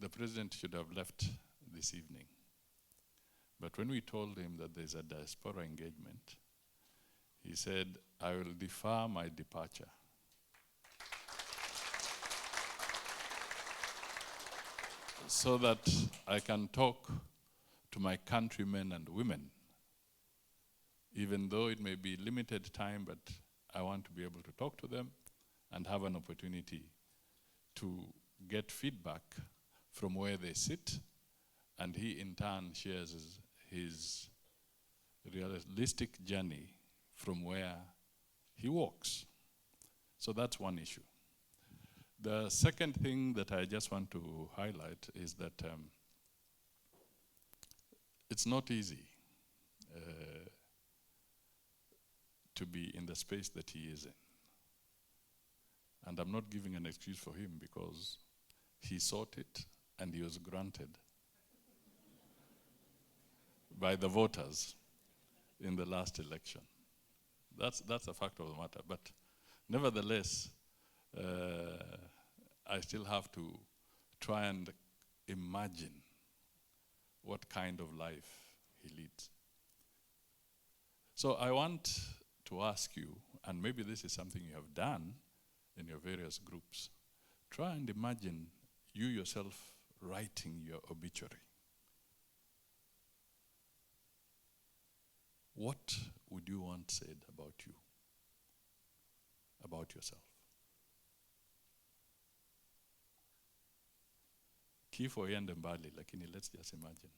the president should have left this evening. But when we told him that there's a diaspora engagement, he said, I will defer my departure so that I can talk to my countrymen and women, even though it may be limited time, but I want to be able to talk to them and have an opportunity to get feedback from where they sit, and he in turn shares his realistic journey from where he walks. So that's one issue. The second thing that I just want to highlight is that it's not easy to be in the space that he is in. And I'm not giving an excuse for him, because he sought it and he was granted by the voters in the last election. That's a fact of the matter. But nevertheless, I still have to try and imagine what kind of life he leads. So I want to ask you, and maybe this is something you have done in your various groups, try and imagine you yourself writing your obituary. What would you want said about you, about yourself? Kifo iende mbali, lakini let's just imagine,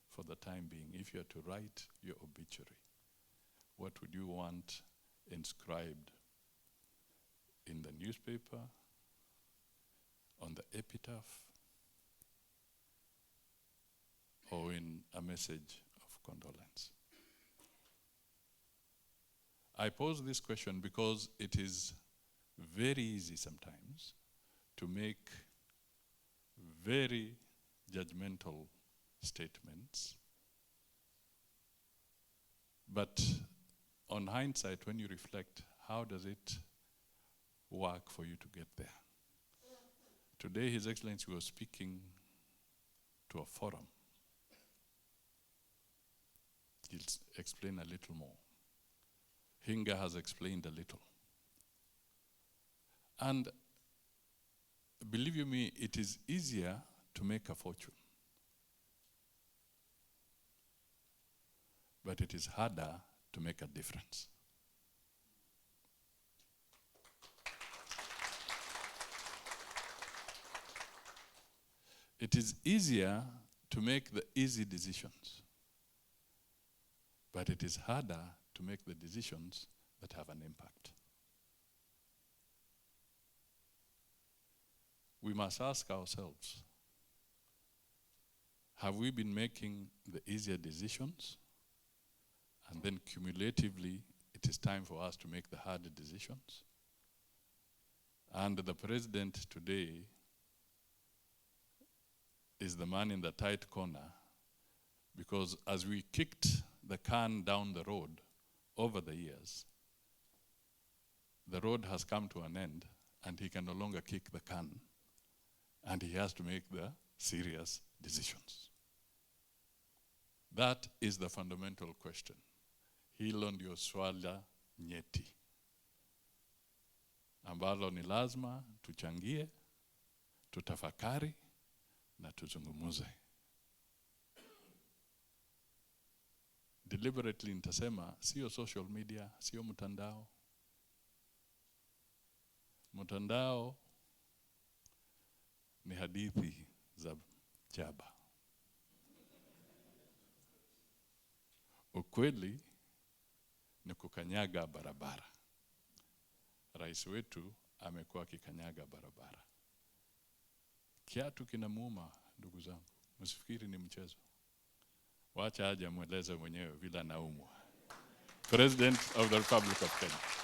for the time being, if you are to write your obituary, what would you want inscribed in the newspaper, on the epitaph, or in a message of condolence? I pose this question because it is very easy sometimes to make very judgmental statements. But on hindsight, when you reflect, how does it work for you to get there? Today, His Excellency was speaking to a forum. He'll explain a little more. Hinga has explained a little. And believe you me, it is easier to make a fortune. But it is harder to make a difference. It is easier to make the easy decisions, but it is harder to make the decisions that have an impact. We must ask ourselves, have we been making the easier decisions? And then cumulatively, it is time for us to make the harder decisions. And the president today is the man in the tight corner, because as we kicked the can down the road over the years, the road has come to an end and he can no longer kick the can, and he has to make the serious decisions. That is the fundamental question. Hilo ndio swala nyeti ambalo ni lazima tuchangie, tutafakari na tuzungumuze. Deliberately nitasema sio social media, sio mtandao. Mtandao ni hadithi za jaba. Ukweli ni kukanyaga barabara. Rais wetu amekuwa akikanyaga barabara. Kiatu kinamuuma, ndugu zangu. Msifikiri ni mchezo. Wacha aje mweleze mwenyewe vile anaumwa. President of the Republic of Kenya.